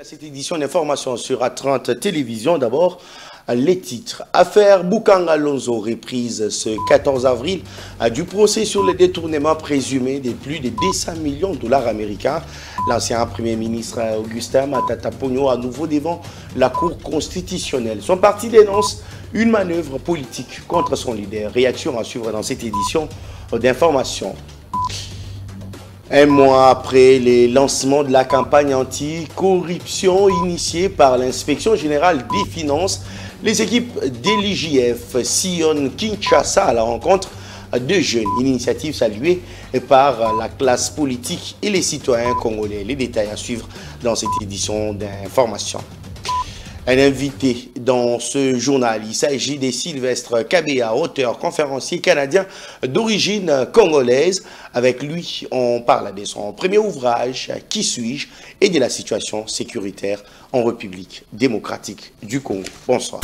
cette édition d'information sur A30 Télévision. D'abord, les titres. Affaire Bukanga Lonzo reprise ce 14 avril du procès sur le détournement présumé de plus de 200 millions de dollars américains. L'ancien Premier ministre Augustin Matata Ponyo à nouveau devant la Cour constitutionnelle. Son parti dénonce une manœuvre politique contre son leader. Réaction à suivre dans cette édition d'information. Un mois après le lancement de la campagne anti-corruption initiée par l'Inspection générale des finances, les équipes de l'IGF sillonnent Kinshasa à la rencontre de jeunes. Une initiative saluée par la classe politique et les citoyens congolais. Les détails à suivre dans cette édition d'information. Un invité dans ce journal, il s'agit de Sylvestre Kabea, auteur, conférencier canadien d'origine congolaise. Avec lui, on parle de son premier ouvrage, Qui suis-je, et de la situation sécuritaire en République démocratique du Congo. Bonsoir.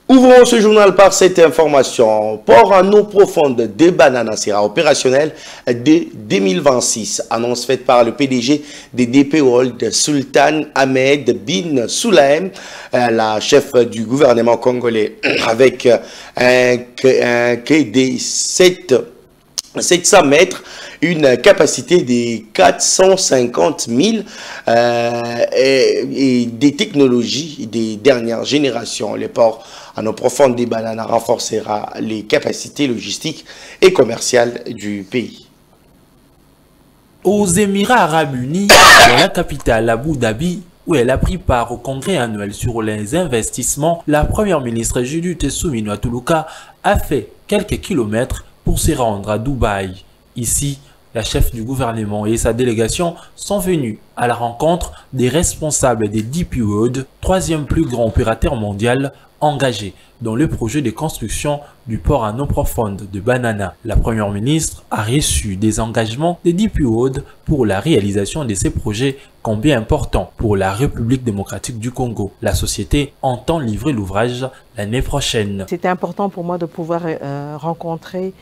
Ouvrons ce journal par cette information. Port en eau profonde de Banana sera opérationnel dès 2026. Annonce faite par le PDG des DP World, Sultan Ahmed bin Sulaim, la chef du gouvernement congolais, avec un quai de 700 mètres, une capacité de 450 000 et des technologies des dernières générations. Le port en eau profonde des Bananas renforcera les capacités logistiques et commerciales du pays. Aux Émirats Arabes Unis, dans la capitale Abu Dhabi, où elle a pris part au congrès annuel sur les investissements, la première ministre Judith Suminwa Tuluka a fait quelques kilomètres pour se rendre à Dubaï. Ici, la chef du gouvernement et sa délégation sont venus à la rencontre des responsables des DP World, troisième plus grand opérateur mondial engagé dans le projet de construction du port en eau profonde de Banana. La première ministre a reçu des engagements des DP World pour la réalisation de ces projets combien importants pour la République démocratique du Congo. La société entend livrer l'ouvrage l'année prochaine. C'était important pour moi de pouvoir rencontrer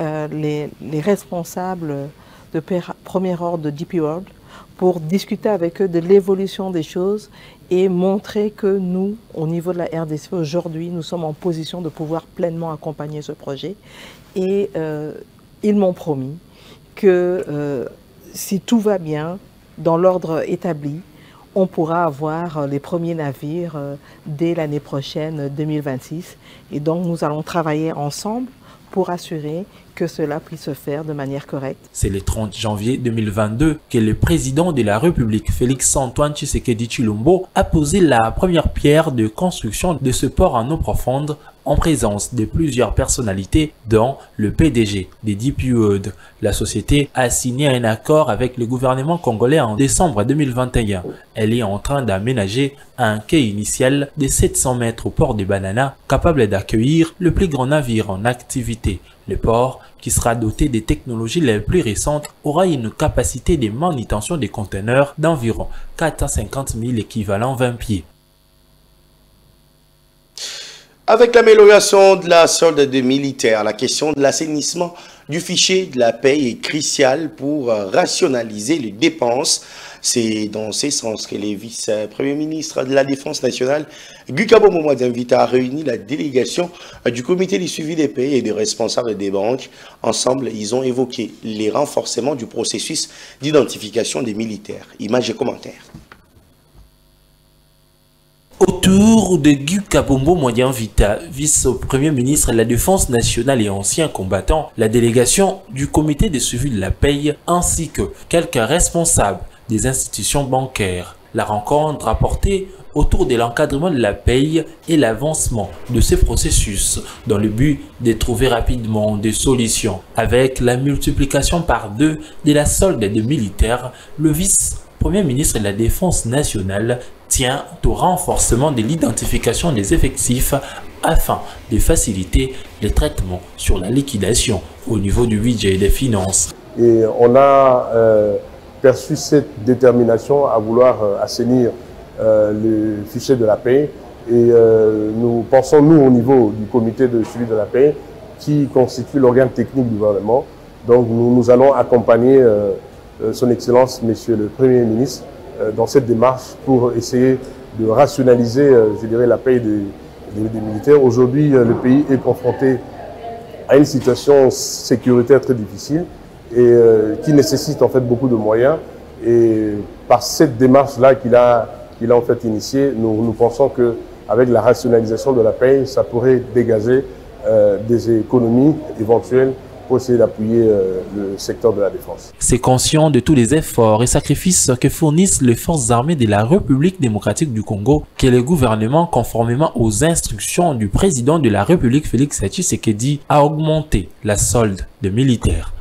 les responsables de premier ordre de DP World pour discuter avec eux de l'évolution des choses et montrer que nous, au niveau de la RDC, aujourd'hui, nous sommes en position de pouvoir pleinement accompagner ce projet. Et ils m'ont promis que si tout va bien, dans l'ordre établi, on pourra avoir les premiers navires dès l'année prochaine, 2026. Et donc, nous allons travailler ensemble pour assurer que cela puisse se faire de manière correcte. C'est le 30 janvier 2022 que le président de la République, Félix-Antoine Tshisekedi Tshilombo, a posé la première pierre de construction de ce port en eau profonde en présence de plusieurs personnalités, dont le PDG des DP World. La société a signé un accord avec le gouvernement congolais en décembre 2021. Elle est en train d'aménager un quai initial de 700 mètres au port de Banana, capable d'accueillir le plus grand navire en activité. Le port, qui sera doté des technologies les plus récentes, aura une capacité de manutention des conteneurs d'environ 450 000 équivalents 20 pieds. Avec l'amélioration de la solde des militaires, la question de l'assainissement du fichier de la paie est cruciale pour rationaliser les dépenses. C'est dans ce sens que les vice-premiers ministres de la Défense nationale, Gukabo Momouadinvita, a réuni la délégation du comité de suivi des pays et des responsables des banques. Ensemble, ils ont évoqué les renforcements du processus d'identification des militaires. Images et commentaires. Autour de Guy Kabombo Mwadianvita, vice-premier ministre de la Défense nationale et ancien combattant, la délégation du comité de suivi de la paie ainsi que quelques responsables des institutions bancaires. La rencontre a porté autour de l'encadrement de la paie et l'avancement de ces processus dans le but de trouver rapidement des solutions. Avec la multiplication par 2 de la solde des militaires, le vice-premier ministre de la Défense nationale tient au renforcement de l'identification des effectifs afin de faciliter les traitements sur la liquidation au niveau du budget et des finances. Et on a perçu cette détermination à vouloir assainir le fichier de la paix. Et nous pensons, nous, au niveau du comité de suivi de la paix, qui constitue l'organe technique du gouvernement, Donc nous allons accompagner son Excellence, Monsieur le Premier ministre, dans cette démarche pour essayer de rationaliser, je dirais, la paye des militaires. Aujourd'hui, le pays est confronté à une situation sécuritaire très difficile et qui nécessite en fait beaucoup de moyens. Et par cette démarche-là qu'il a en fait initiée, nous pensons qu'avec la rationalisation de la paye, ça pourrait dégager des économies éventuelles pour essayer d'appuyer le secteur de la défense. C'est conscient de tous les efforts et sacrifices que fournissent les forces armées de la République démocratique du Congo que le gouvernement, conformément aux instructions du président de la République Félix Tshisekedi, a augmenté la solde de militaires.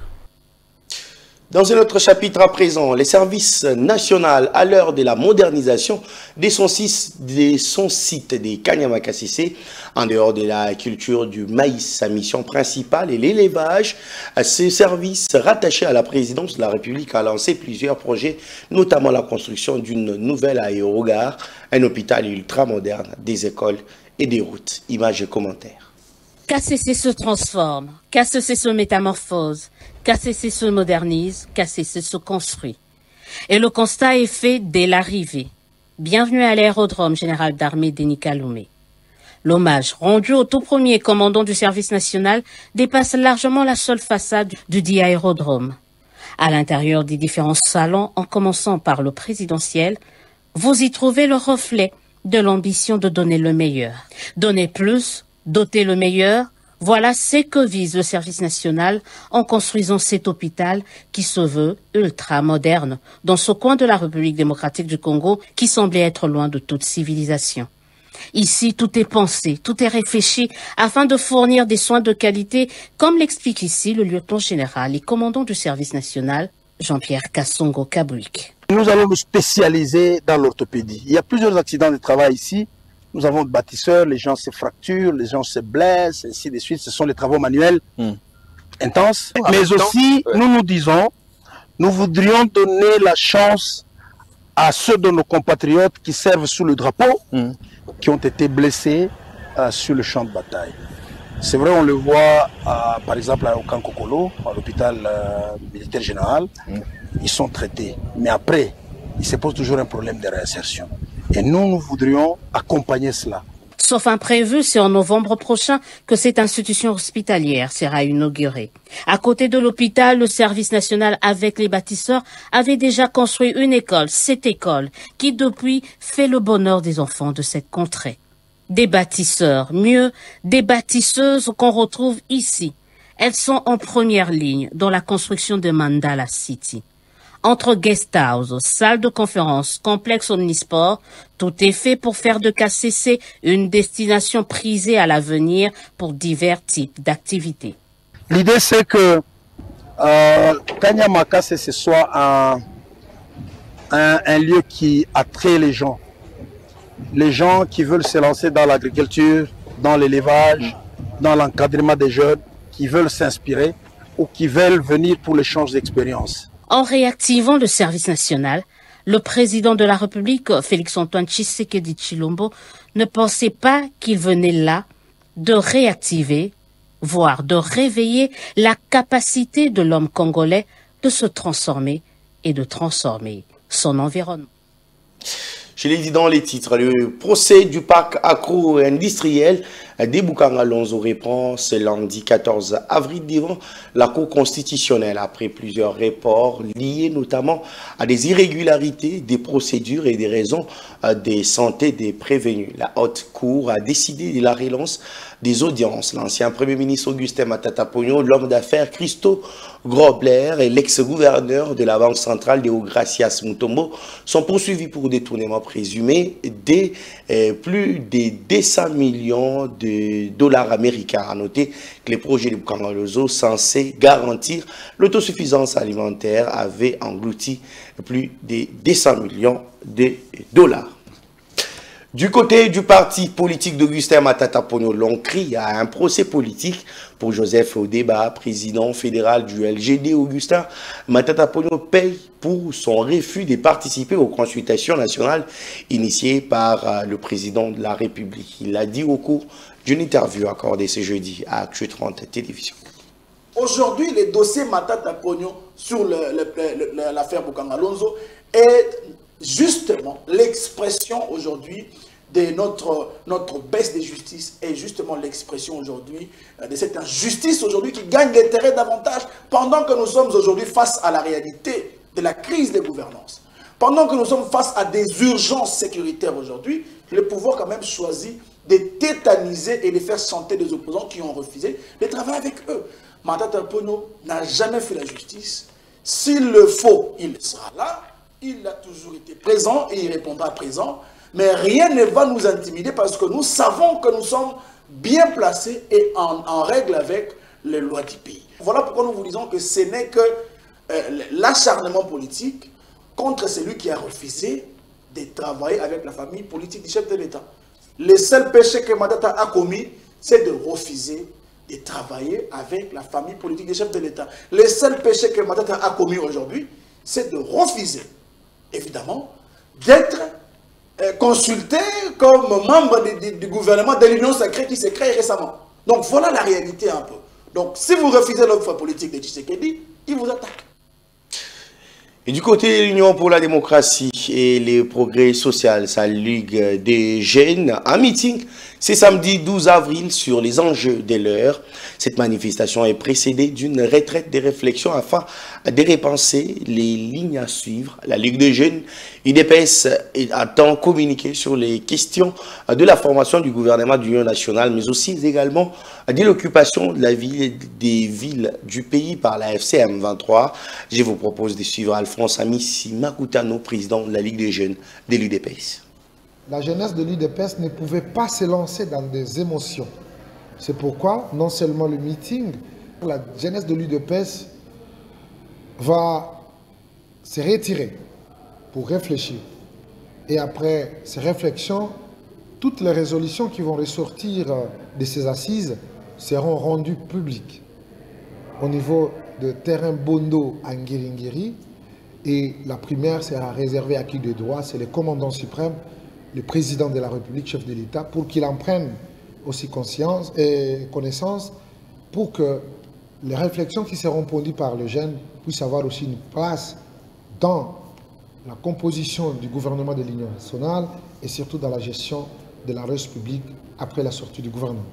Dans un autre chapitre à présent, les services nationaux à l'heure de la modernisation de son site des Kanyama-Kassissé, en dehors de la culture du maïs, sa mission principale est l'élevage. Ce service rattaché à la présidence de la République a lancé plusieurs projets, notamment la construction d'une nouvelle aérogare, un hôpital ultramoderne, des écoles et des routes. Images et commentaires. KCC se transforme, KCC se métamorphose, KCC se modernise, KCC se construit. Et le constat est fait dès l'arrivée. Bienvenue à l'aérodrome général d'armée Denis Kaloumé. L'hommage rendu au tout premier commandant du service national dépasse largement la seule façade du dit aérodrome. À l'intérieur des différents salons, en commençant par le présidentiel, vous y trouvez le reflet de l'ambition de donner le meilleur. Donner plus, doter le meilleur, voilà ce que vise le service national en construisant cet hôpital qui se veut ultra moderne dans ce coin de la République démocratique du Congo qui semblait être loin de toute civilisation. Ici, tout est pensé, tout est réfléchi afin de fournir des soins de qualité, comme l'explique ici le lieutenant général et commandant du service national, Jean-Pierre Kassongo Kabouik. Nous allons nous spécialiser dans l'orthopédie. Il y a plusieurs accidents de travail ici. Nous avons des bâtisseurs, les gens se fracturent, les gens se blessent, ainsi de suite. Ce sont les travaux manuels intenses. Mais aussi, nous nous disons, nous voudrions donner la chance à ceux de nos compatriotes qui servent sous le drapeau, qui ont été blessés sur le champ de bataille. C'est vrai, on le voit, par exemple, au Kankokolo, à l'hôpital militaire général, ils sont traités. Mais après, il se pose toujours un problème de réinsertion. Et nous voudrions accompagner cela. Sauf imprévu, c'est en novembre prochain que cette institution hospitalière sera inaugurée. À côté de l'hôpital, le service national avec les bâtisseurs avait déjà construit une école, cette école, qui depuis fait le bonheur des enfants de cette contrée. Des bâtisseurs, mieux, des bâtisseuses qu'on retrouve ici. Elles sont en première ligne dans la construction de Mandala City. Entre guest house, salle de conférence, complexe omnisport, tout est fait pour faire de KCC une destination prisée à l'avenir pour divers types d'activités. L'idée, c'est que Kanyama KCC soit un lieu qui attrait les gens. Les gens qui veulent se lancer dans l'agriculture, dans l'élevage, dans l'encadrement des jeunes, qui veulent s'inspirer ou qui veulent venir pour l'échange d'expériences. En réactivant le service national, le président de la République, Félix-Antoine Tshisekedi Tshilombo, ne pensait pas qu'il venait là de réactiver, voire de réveiller la capacité de l'homme congolais de se transformer et de transformer son environnement. Je l'ai dit dans les titres, le procès du parc agro-industriel des Bukanga-Lonzo reprend ce lundi 14 avril devant la Cour constitutionnelle après plusieurs rapports liés notamment à des irrégularités, des procédures et des raisons de santé des prévenus. La Haute Cour a décidé de la relance des audiences. L'ancien Premier ministre Augustin Matata Ponyo, l'homme d'affaires Christo Grobler et l'ex-gouverneur de la Banque centrale Deogracias Mutombo sont poursuivis pour détournement présumé de plus de 200 millions de dollars américains. À noter que les projets de Bukanga-Lonzo censés garantir l'autosuffisance alimentaire avaient englouti plus de 200 millions de dollars. Du côté du parti politique d'Augustin Matata Ponyo, l'on crie à un procès politique pour Joseph Odeba, président fédéral du LGD. Augustin Matata Ponyo paye pour son refus de participer aux consultations nationales initiées par le président de la République. Il l'a dit au cours d'une interview accordée ce jeudi à Actu 30 Télévision. Aujourd'hui, le dossier Matata Pognon sur l'affaire Bukanga Lonzo est justement l'expression aujourd'hui de notre baisse de justice, est justement l'expression aujourd'hui de cette injustice aujourd'hui qui gagne des terrains davantage pendant que nous sommes aujourd'hui face à la réalité de la crise de gouvernance. Pendant que nous sommes face à des urgences sécuritaires aujourd'hui, le pouvoir quand même choisit de tétaniser et de faire chanter des opposants qui ont refusé de travailler avec eux. Matata Pognon n'a jamais fait la justice. S'il le faut, il sera là. Il a toujours été présent et il répondra présent. Mais rien ne va nous intimider parce que nous savons que nous sommes bien placés et en règle avec les lois du pays. Voilà pourquoi nous vous disons que ce n'est que l'acharnement politique contre celui qui a refusé de travailler avec la famille politique du chef de l'État. Le seul péché que Matata a commis, c'est de refuser de travailler avec la famille politique du chef de l'État. Le seul péché que Matata a commis aujourd'hui, c'est de refuser, évidemment, d'être consulté comme membre du gouvernement de l'Union sacrée qui s'est créée récemment. Donc voilà la réalité un peu. Donc si vous refusez l'offre politique de Tshisekedi, il vous attaque. Et du côté de l'Union pour la démocratie et les progrès sociaux, sa Ligue des jeunes, un meeting, c'est samedi 12 avril sur les enjeux de l'heure. Cette manifestation est précédée d'une retraite des réflexions afin de repenser les lignes à suivre. La Ligue des jeunes, UDPS, attend communiquer sur les questions de la formation du gouvernement d'union nationale, mais aussi également de l'occupation de la ville, des villes du pays par la FCM 23. Je vous propose de suivre Alphonse Amissi Makutano, président de la Ligue des jeunes de l'UDPS. La jeunesse de l'UDPS ne pouvait pas se lancer dans des émotions. C'est pourquoi, non seulement le meeting, la jeunesse de l'UDPS va se retirer pour réfléchir. Et après ces réflexions, toutes les résolutions qui vont ressortir de ces assises seront rendues publiques. Au niveau de terrain Bondo à Ngiringiri, et la première sera réservée à qui de droit, c'est le commandant suprême, le président de la République, chef de l'État, pour qu'il en prenne aussi conscience et connaissance, pour que les réflexions qui seront pondues par les jeunes puissent avoir aussi une place dans la composition du gouvernement de l'Union nationale et surtout dans la gestion de la ressource publique après la sortie du gouvernement.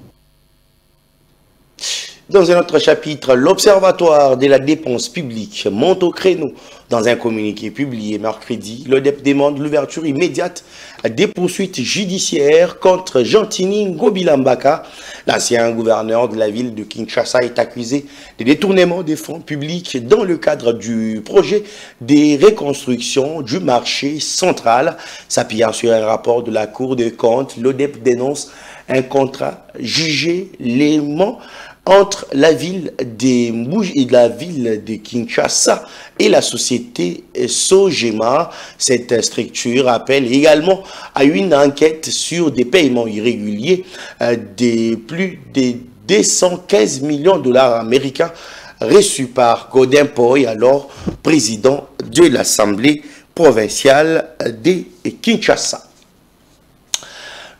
Dans un autre chapitre, l'Observatoire de la dépense publique monte au créneau. Dans un communiqué publié mercredi, l'ODEP demande l'ouverture immédiate des poursuites judiciaires contre Gentini Ngobilambaka. L'ancien gouverneur de la ville de Kinshasa est accusé de détournement des fonds publics dans le cadre du projet de reconstruction du marché central. S'appuyant sur un rapport de la Cour des comptes, l'ODEP dénonce un contrat jugé légalement entre la ville de Mbouj et la ville de Kinshasa et la société Sogema. Cette structure appelle également à une enquête sur des paiements irréguliers de plus de 215 millions de dollars américains reçus par Godin Poy, alors président de l'Assemblée provinciale de Kinshasa.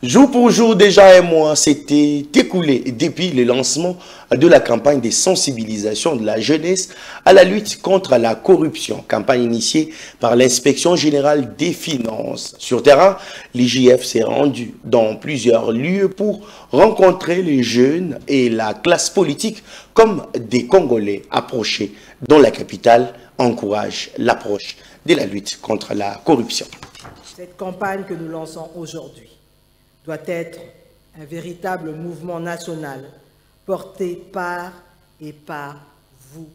Jour pour jour, déjà un mois s'était écoulé depuis le lancement de la campagne de sensibilisation de la jeunesse à la lutte contre la corruption, campagne initiée par l'Inspection générale des finances. Sur terrain, l'IGF s'est rendu dans plusieurs lieux pour rencontrer les jeunes et la classe politique comme des Congolais approchés dont la capitale encourage l'approche de la lutte contre la corruption. Cette campagne que nous lançons aujourd'hui doit être un véritable mouvement national porté par et par vous,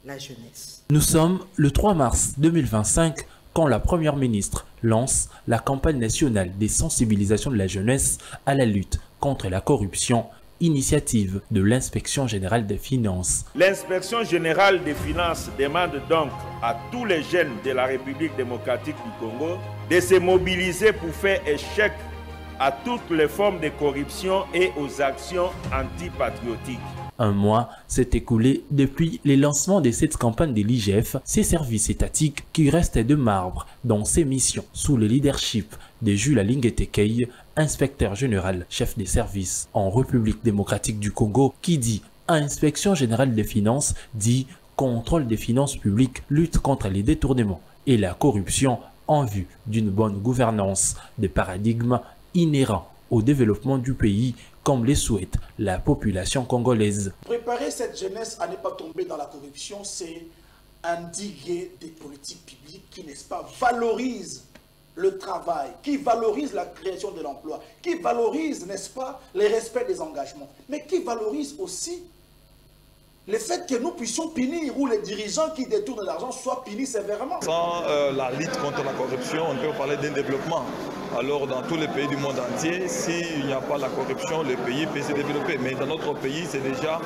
la jeunesse. Nous sommes le 3 mars 2025 quand la Première ministre lance la campagne nationale des sensibilisations de la jeunesse à la lutte contre la corruption, initiative de l'Inspection générale des finances. L'Inspection générale des finances demande donc à tous les jeunes de la République démocratique du Congo de se mobiliser pour faire échec à toutes les formes de corruption et aux actions antipatriotiques. Un mois s'est écoulé depuis le lancement de cette campagne de l'IGF, ces services étatiques qui restent de marbre dans ses missions, sous le leadership de Jules Alingetekei, inspecteur général, chef des services en République démocratique du Congo, qui dit Inspection générale des finances dit contrôle des finances publiques, lutte contre les détournements et la corruption en vue d'une bonne gouvernance, des paradigmes inhérents au développement du pays comme les souhaite la population congolaise. Préparer cette jeunesse à ne pas tomber dans la corruption, c'est indiguer des politiques publiques qui, n'est-ce pas, valorisent le travail, qui valorisent la création de l'emploi, qui valorisent, n'est-ce pas, le respect des engagements, mais qui valorisent aussi le fait que nous puissions punir ou les dirigeants qui détournent l'argent soient punis sévèrement. Sans la lutte contre la corruption, on peut parler d'un développement. Alors dans tous les pays du monde entier, s'il n'y a pas la corruption, le pays peut se développer. Mais dans notre pays, c'est déjà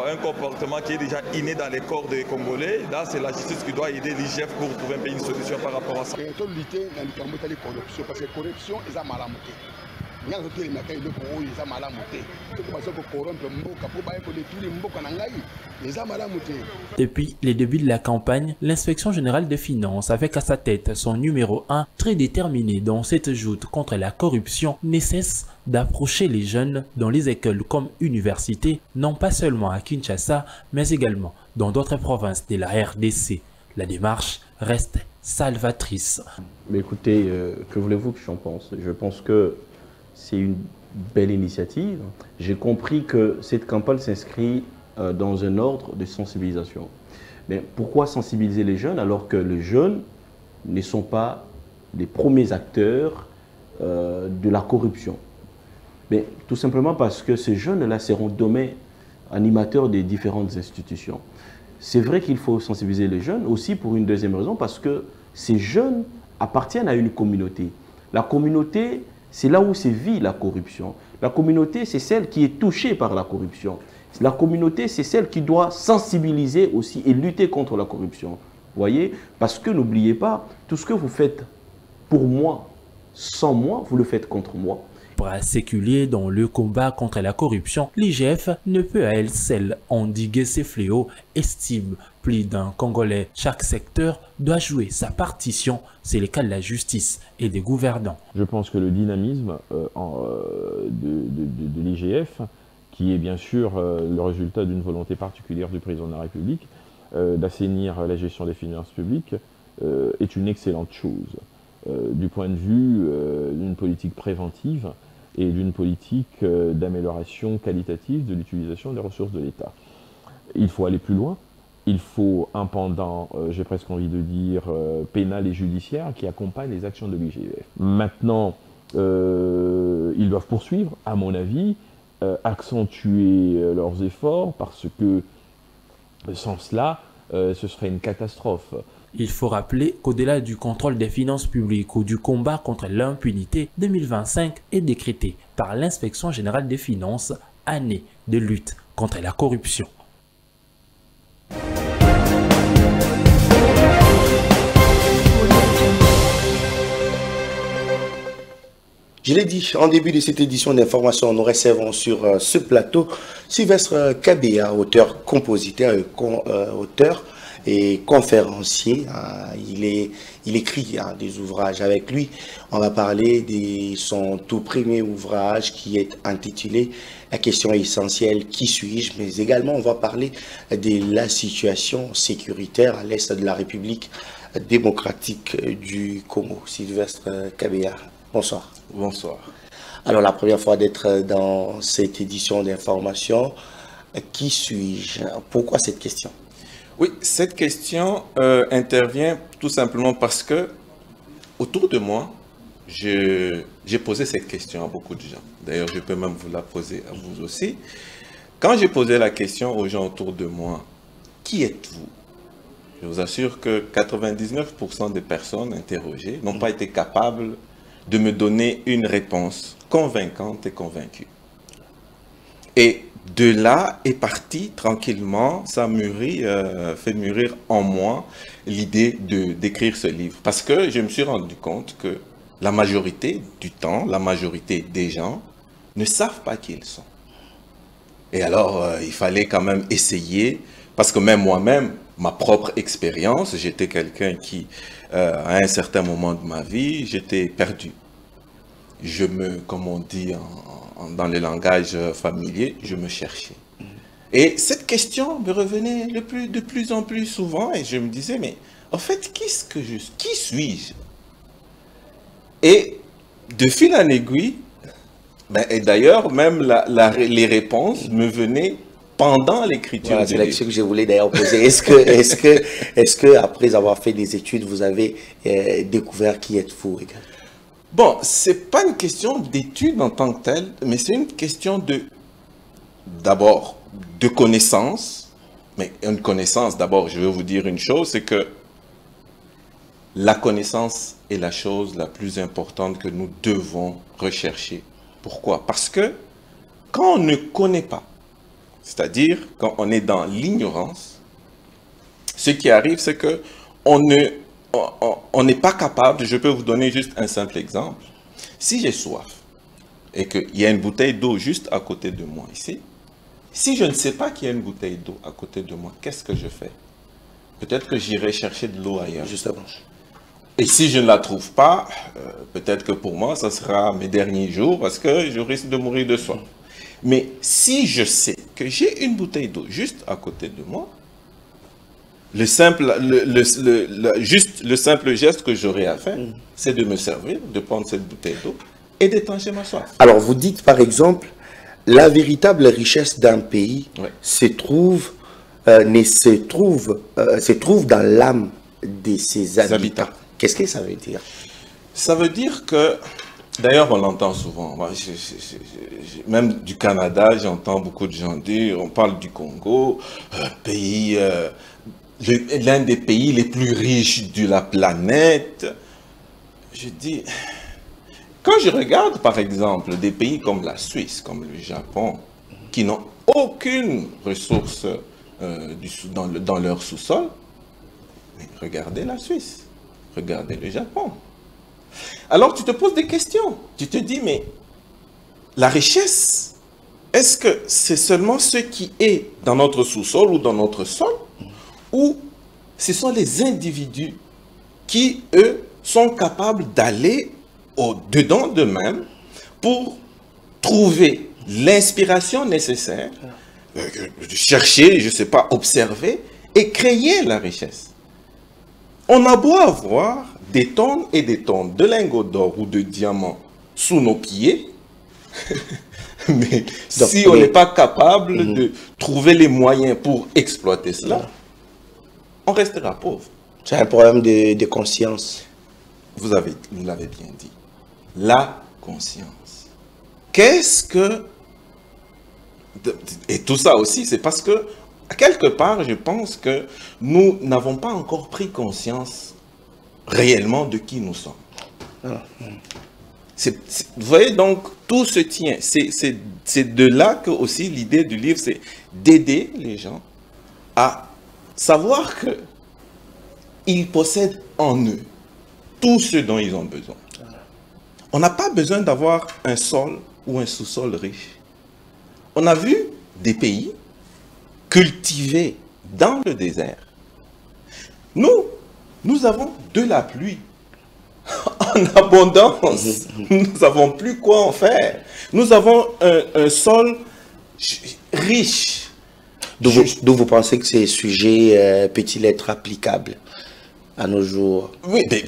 un comportement qui est déjà inné dans les corps des Congolais. Là, c'est la justice qui doit aider l'IGF pour trouver un pays une solution par rapport à ça. Il faut lutter dans la corruption parce que la corruption est malamuté. Depuis les débuts de la campagne, l'inspection générale des finances, avec à sa tête son numéro 1, très déterminé dans cette joute contre la corruption, ne cesse d'approcher les jeunes dans les écoles comme universités, non pas seulement à Kinshasa, mais également dans d'autres provinces de la RDC. La démarche reste salvatrice. Mais écoutez, que voulez-vous que j'en pense? Je pense que c'est une belle initiative. J'ai compris que cette campagne s'inscrit dans un ordre de sensibilisation. Mais pourquoi sensibiliser les jeunes alors que les jeunes ne sont pas les premiers acteurs de la corruption? Mais tout simplement parce que ces jeunes-là seront demain animateurs des différentes institutions. C'est vrai qu'il faut sensibiliser les jeunes aussi pour une deuxième raison, parce que ces jeunes appartiennent à une communauté. La communauté, c'est là où se vit la corruption. La communauté, c'est celle qui est touchée par la corruption. La communauté, c'est celle qui doit sensibiliser aussi et lutter contre la corruption. Vous voyez? Parce que n'oubliez pas, tout ce que vous faites pour moi, sans moi, vous le faites contre moi. Bras séculier dans le combat contre la corruption, l'IGF ne peut à elle seule endiguer ces fléaux, estime plus d'un Congolais. Chaque secteur doit jouer sa partition, c'est le cas de la justice et des gouvernants. Je pense que le dynamisme de l'IGF, qui est bien sûr le résultat d'une volonté particulière du président de la République, d'assainir la gestion des finances publiques, est une excellente chose. Du point de vue d'une politique préventive et d'une politique d'amélioration qualitative de l'utilisation des ressources de l'État. Il faut aller plus loin. Il faut un pendant, j'ai presque envie de dire, pénal et judiciaire qui accompagne les actions de l'IGF. Maintenant, ils doivent poursuivre, à mon avis, accentuer leurs efforts parce que sans cela, ce serait une catastrophe. Il faut rappeler qu'au-delà du contrôle des finances publiques ou du combat contre l'impunité, 2025 est décrété par l'Inspection générale des finances, année de lutte contre la corruption. Je l'ai dit en début de cette édition d'information, nous recevons sur ce plateau Sylvestre Kabea, auteur, compositeur, auteur et conférencier. Il écrit des ouvrages. Avec lui, on va parler de son tout premier ouvrage qui est intitulé « La question essentielle, qui suis-je ?» Mais également, on va parler de la situation sécuritaire à l'est de la République démocratique du Congo. Sylvestre Kabea, bonsoir. Bonsoir. Alors, la première fois d'être dans cette édition d'information, qui suis-je? Pourquoi cette question? Oui, cette question intervient tout simplement parce que, autour de moi, j'ai posé cette question à beaucoup de gens. D'ailleurs, je peux même vous la poser à vous aussi. Quand j'ai posé la question aux gens autour de moi, qui êtes-vous? Je vous assure que 99% des personnes interrogées n'ont pas été capables de me donner une réponse convaincante et convaincue. Et de là est parti tranquillement, ça mûrit, fait mûrir en moi l'idée d'écrire ce livre. Parce que je me suis rendu compte que la majorité du temps, la majorité des gens ne savent pas qui ils sont. Et alors, il fallait quand même essayer, parce que même moi-même, ma propre expérience, j'étais quelqu'un qui, à un certain moment de ma vie, j'étais perdu. Comme on dit dans les langages familiers, je me cherchais. Et cette question me revenait de plus en plus souvent et je me disais, mais en fait, qui suis-je? Et de fil en aiguille, et d'ailleurs, même les réponses me venaient pendant l'écriture. Voilà, c'est la question que je voulais d'ailleurs poser. Est-ce que après avoir fait des études, vous avez découvert qui êtes-vous également? Bon, c'est pas une question d'études en tant que telle, mais c'est une question d'abord de connaissance. Mais une connaissance, d'abord, je veux vous dire une chose, c'est que la connaissance est la chose la plus importante que nous devons rechercher. Pourquoi? Parce que quand on ne connaît pas, c'est-à-dire quand on est dans l'ignorance, ce qui arrive, c'est que on n'est pas capable. Je peux vous donner juste un simple exemple. Si j'ai soif et qu'il y a une bouteille d'eau juste à côté de moi ici, si je ne sais pas qu'il y a une bouteille d'eau à côté de moi, qu'est-ce que je fais? Peut-être que j'irai chercher de l'eau ailleurs. Justement. Et si je ne la trouve pas, peut-être que pour moi, ça sera mes derniers jours parce que je risque de mourir de soif. Mais si je sais que j'ai une bouteille d'eau juste à côté de moi, le simple geste que j'aurai à faire, c'est de me servir, de prendre cette bouteille d'eau et d'étancher ma soif. Alors, vous dites par exemple, la véritable richesse d'un pays se trouve dans l'âme de ses habitants. Qu'est-ce que ça veut dire? Ça veut dire que, d'ailleurs on l'entend souvent, moi, même du Canada, j'entends beaucoup de gens dire, on parle du Congo, pays, l'un des pays les plus riches de la planète. Je dis, quand je regarde par exemple des pays comme la Suisse, comme le Japon, qui n'ont aucune ressource dans leur sous-sol, mais regardez la Suisse. Regardez le Japon. Alors tu te poses des questions. Tu te dis, mais la richesse, est-ce que c'est seulement ce qui est dans notre sous-sol ou dans notre sol? Ou ce sont les individus qui, eux, sont capables d'aller au-dedans d'eux-mêmes pour trouver l'inspiration nécessaire, chercher, je ne sais pas, observer et créer la richesse? On a beau avoir des tonnes et des tonnes de lingots d'or ou de diamants sous nos pieds, mais si on n'est pas capable de trouver les moyens pour exploiter cela, on restera pauvre. C'est un problème de conscience. Vous l'avez bien dit. La conscience. Qu'est-ce que... Et tout ça aussi, c'est parce que quelque part, je pense que nous n'avons pas encore pris conscience réellement de qui nous sommes. Vous voyez, donc, tout se tient. C'est de là que aussi l'idée du livre, c'est d'aider les gens à savoir qu'ils possèdent en eux tout ce dont ils ont besoin. On n'a pas besoin d'avoir un sol ou un sous-sol riche. On a vu des pays cultivés dans le désert. Nous avons de la pluie en abondance. Nous n'avons plus quoi en faire. Nous avons un sol riche. D'où vous pensez que ces sujets peut-il être applicable à nos jours? Oui, mais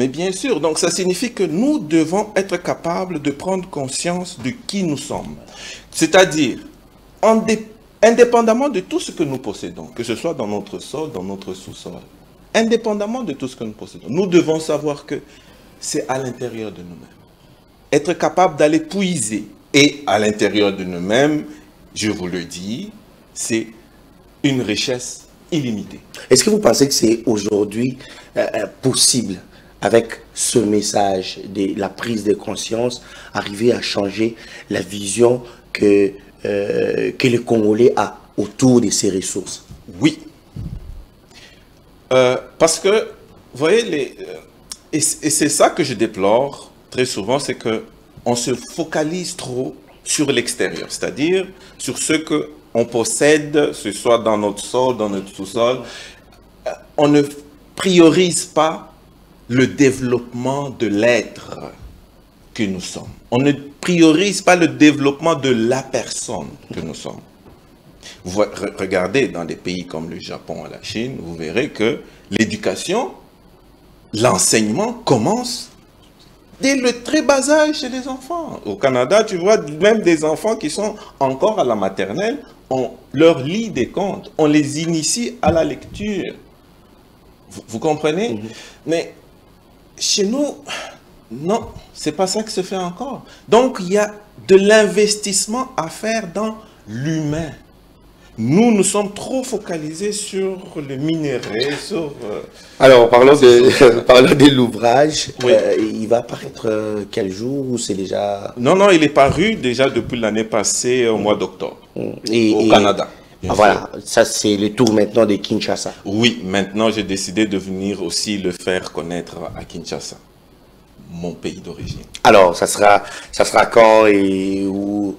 bien sûr. Donc ça signifie que nous devons être capables de prendre conscience de qui nous sommes. C'est-à-dire, indépendamment de tout ce que nous possédons, que ce soit dans notre sol, dans notre sous-sol, indépendamment de tout ce que nous possédons, nous devons savoir que c'est à l'intérieur de nous-mêmes. Être capable d'aller puiser. Et à l'intérieur de nous-mêmes, je vous le dis, c'est une richesse illimitée. Est-ce que vous pensez que c'est aujourd'hui possible, avec ce message de la prise de conscience, arriver à changer la vision que le Congolais a autour de ses ressources? Oui. Parce que, vous voyez, et c'est ça que je déplore très souvent, c'est qu'on se focalise trop sur l'extérieur, c'est-à-dire sur ce qu'on possède, ce soit dans notre sol, dans notre sous-sol. On ne priorise pas le développement de l'être que nous sommes. On ne priorise pas le développement de la personne que nous sommes. Regardez dans des pays comme le Japon et la Chine, vous verrez que l'éducation, l'enseignement commence dès le très bas âge chez les enfants. Au Canada, tu vois, même des enfants qui sont encore à la maternelle, on leur lit des contes, on les initie à la lecture. Vous comprenez? Mais chez nous, non, c'est pas ça qui se fait encore. Donc, il y a de l'investissement à faire dans l'humain. Nous sommes trop focalisés sur le minerai, sur... Alors, parlons de l'ouvrage. Oui. Il va apparaître quel jour ou c'est déjà... Non, il est paru déjà depuis l'année passée, au mois d'octobre, au Canada. Voilà, ça c'est le tour maintenant de Kinshasa. Oui, maintenant j'ai décidé de venir aussi le faire connaître à Kinshasa, mon pays d'origine. Alors, ça sera quand et où?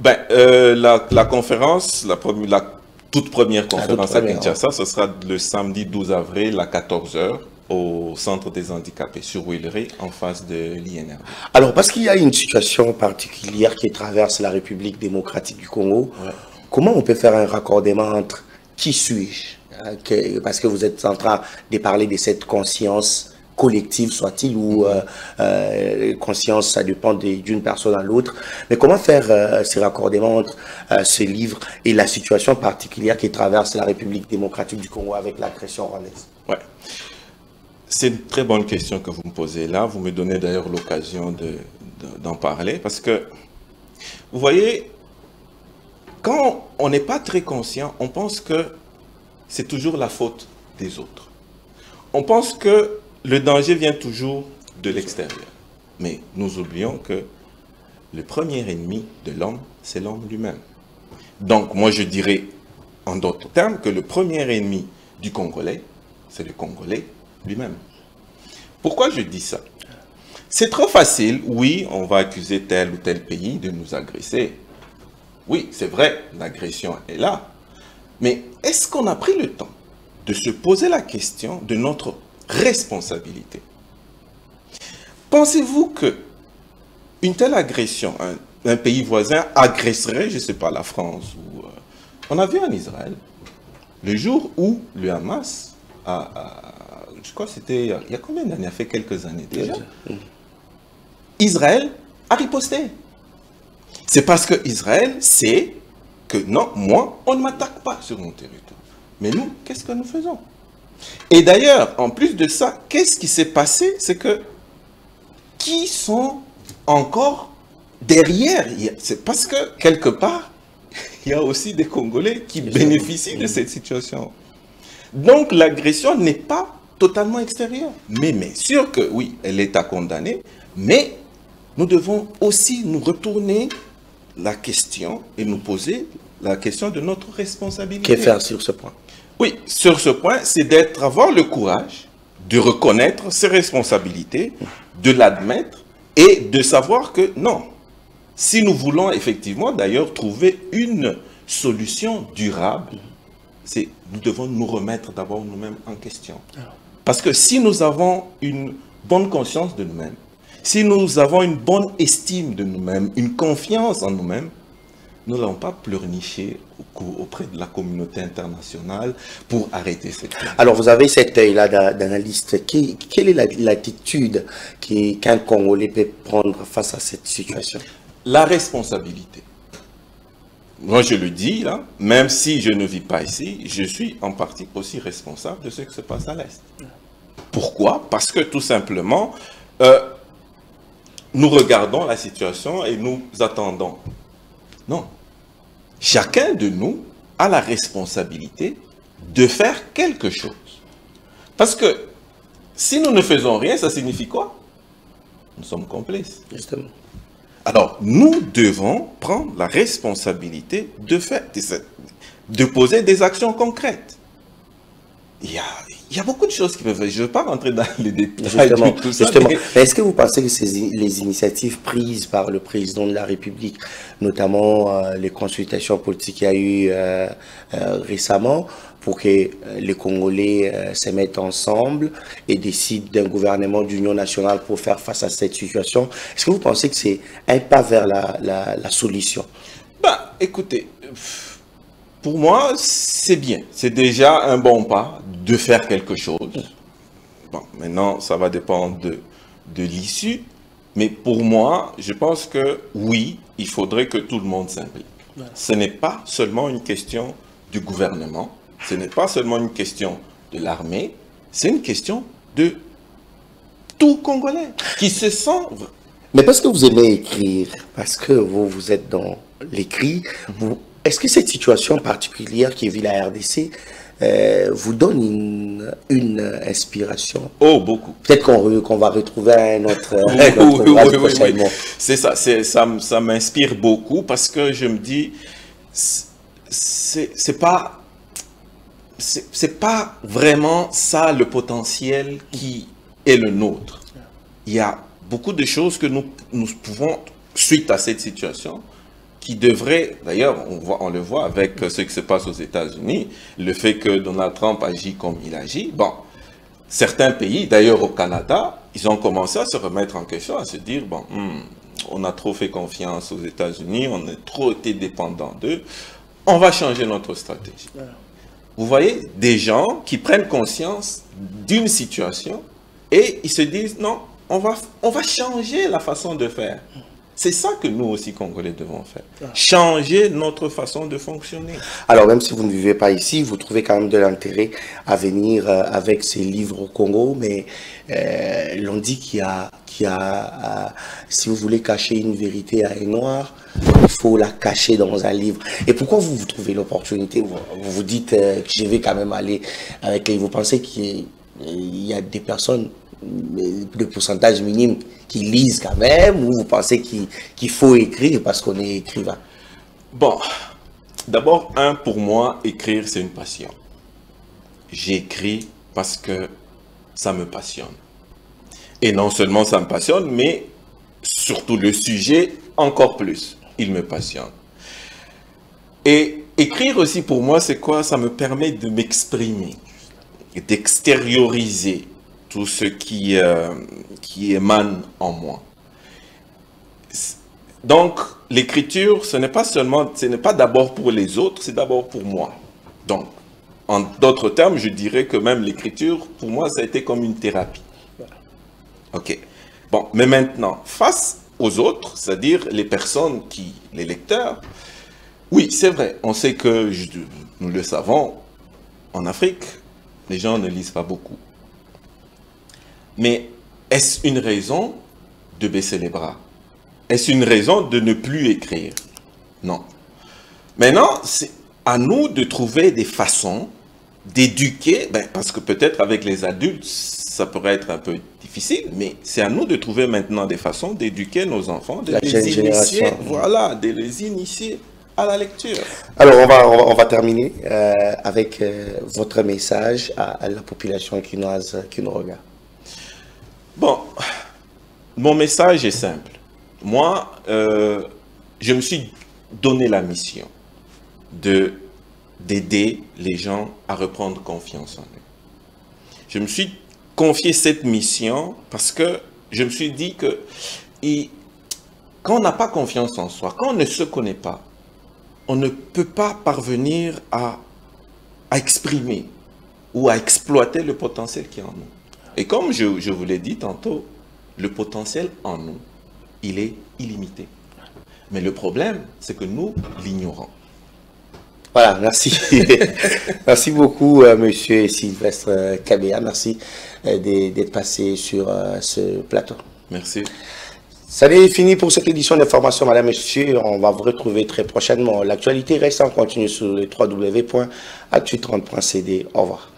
La conférence, la toute première conférence à Kinshasa, ce sera le samedi 12 avril à 14 h au Centre des handicapés sur Willery, en face de l'INRB. Alors, parce qu'il y a une situation particulière qui traverse la République démocratique du Congo, comment on peut faire un raccordement entre qui suis-je? Parce que vous êtes en train de parler de cette conscience collective, soit-il, ou conscience, ça dépend d'une personne à l'autre. Mais comment faire ces raccordements entre ce livre et la situation particulière qui traverse la République démocratique du Congo avec l'agression rwandaise? Ouais. C'est une très bonne question que vous me posez là. Vous me donnez d'ailleurs l'occasion d'en parler parce que, vous voyez, quand on n'est pas très conscient, on pense que c'est toujours la faute des autres. On pense que le danger vient toujours de l'extérieur. Mais nous oublions que le premier ennemi de l'homme, c'est l'homme lui-même. Donc, moi, je dirais, en d'autres termes, que le premier ennemi du Congolais, c'est le Congolais lui-même. Pourquoi je dis ça? C'est trop facile, oui, on va accuser tel ou tel pays de nous agresser. Oui, c'est vrai, l'agression est là. Mais est-ce qu'on a pris le temps de se poser la question de notre responsabilité? Pensez-vous que une telle agression, un pays voisin agresserait, je ne sais pas, la France ou, on a vu en Israël, le jour où le Hamas je crois que c'était il y a combien d'années? Il y a fait quelques années déjà. Israël a riposté. C'est parce que Israël sait que non, moi, on ne m'attaque pas sur mon territoire. Mais nous, qu'est-ce que nous faisons? Et d'ailleurs, en plus de ça, qu'est-ce qui s'est passé? C'est que qui sont encore derrière? C'est parce que quelque part, il y a aussi des Congolais qui bénéficient de cette situation. Donc l'agression n'est pas totalement extérieure. Mais sûr que oui, elle est à condamner, mais nous devons aussi nous retourner la question et nous poser la question de notre responsabilité. Que faire sur ce point? Oui, sur ce point, c'est d'avoir le courage de reconnaître ses responsabilités, de l'admettre et de savoir que non, si nous voulons effectivement d'ailleurs trouver une solution durable, nous devons nous remettre d'abord nous-mêmes en question. Parce que si nous avons une bonne conscience de nous-mêmes, si nous avons une bonne estime de nous-mêmes, une confiance en nous-mêmes, nous n'allons pas pleurnicher auprès de la communauté internationale pour arrêter cette guerre. Alors, vous avez cet œil-là d'analyste. Quelle est l'attitude qu'un Congolais peut prendre face à cette situation? La responsabilité. Moi, je le dis, là, même si je ne vis pas ici, je suis en partie aussi responsable de ce qui se passe à l'Est. Pourquoi? Parce que tout simplement, nous regardons la situation et nous attendons. Non. Chacun de nous a la responsabilité de faire quelque chose. Parce que si nous ne faisons rien, ça signifie quoi? Nous sommes complices. Justement. Alors, nous devons prendre la responsabilité de poser des actions concrètes. Il y a beaucoup de choses qui peuvent faire. Je ne veux pas rentrer dans les détails de tout ça. Justement. Mais est-ce que vous pensez que les initiatives prises par le président de la République, notamment les consultations politiques qu'il y a eu récemment, pour que les Congolais se mettent ensemble et décident d'un gouvernement d'union nationale pour faire face à cette situation, est-ce que vous pensez que c'est un pas vers la solution? Écoutez, pour moi, c'est bien. C'est déjà un bon pas de faire quelque chose. Bon, maintenant, ça va dépendre de l'issue. Mais pour moi, je pense que oui, il faudrait que tout le monde s'implique. Ouais. Ce n'est pas seulement une question du gouvernement, ce n'est pas seulement une question de l'armée, c'est une question de tout Congolais qui se sent... Mais parce que vous aimez écrire, parce que vous êtes dans l'écrit, est-ce que cette situation particulière qui vit la RDC vous donne une inspiration? Oh, beaucoup. Peut-être qu'on va retrouver un autre prochainement. C'est ça, ça m'inspire beaucoup parce que je me dis, c'est pas vraiment ça le potentiel qui est le nôtre. Il y a beaucoup de choses que nous pouvons, suite à cette situation, qui devrait, d'ailleurs, on le voit avec ce qui se passe aux États-Unis, le fait que Donald Trump agit comme il agit. Bon, certains pays, d'ailleurs au Canada, ils ont commencé à se remettre en question, à se dire, bon, on a trop fait confiance aux États-Unis, on a trop été dépendant d'eux, on va changer notre stratégie. Vous voyez, des gens qui prennent conscience d'une situation et ils se disent, non, on va changer la façon de faire. C'est ça que nous aussi, Congolais, devons faire. Changer notre façon de fonctionner. Alors, même si vous ne vivez pas ici, vous trouvez quand même de l'intérêt à venir avec ces livres au Congo, mais l'on dit qu'il y a si vous voulez cacher une vérité à un noir, il faut la cacher dans un livre. Et pourquoi vous trouvez l'opportunité? Vous vous dites que je vais quand même aller avec les... Vous pensez qu'il y a des personnes de pourcentage minime qui lisent quand même, ou vous pensez qu'il faut écrire parce qu'on est écrivain? Bon, d'abord, pour moi, écrire, c'est une passion. J'écris parce que ça me passionne. Et non seulement ça me passionne, mais surtout le sujet, encore plus, il me passionne. Et écrire aussi, pour moi, c'est quoi? Ça me permet de m'exprimer, d'extérioriser tout ce qui émane en moi. Donc, l'écriture, ce n'est pas d'abord pour les autres, c'est d'abord pour moi. Donc, en d'autres termes, je dirais que même l'écriture, pour moi, ça a été comme une thérapie. Ok. Bon, mais maintenant, face aux autres, c'est-à-dire les personnes les lecteurs, oui, c'est vrai, on sait que, nous le savons, en Afrique, les gens ne lisent pas beaucoup. Mais est-ce une raison de baisser les bras? Est-ce une raison de ne plus écrire? Non. Maintenant, c'est à nous de trouver des façons d'éduquer, parce que peut-être avec les adultes, ça pourrait être un peu difficile, mais c'est à nous de trouver maintenant des façons d'éduquer nos enfants, de les initier, voilà, de les initier à la lecture. Alors, on va terminer avec votre message à la population quinoise qui nous regarde. Bon, mon message est simple. Moi, je me suis donné la mission d'aider les gens à reprendre confiance en eux. Je me suis confié cette mission parce que je me suis dit que quand on n'a pas confiance en soi, quand on ne se connaît pas, on ne peut pas parvenir à exprimer ou à exploiter le potentiel qui est en nous. Et comme je vous l'ai dit tantôt, le potentiel en nous, il est illimité. Mais le problème, c'est que nous l'ignorons. Voilà, merci. Merci beaucoup, monsieur Sylvestre Kabea. Merci d'être passé sur ce plateau. Merci. Ça est fini pour cette édition d'information, madame, monsieur. On va vous retrouver très prochainement. L'actualité reste en continu sur le www.actu30.cd. Au revoir.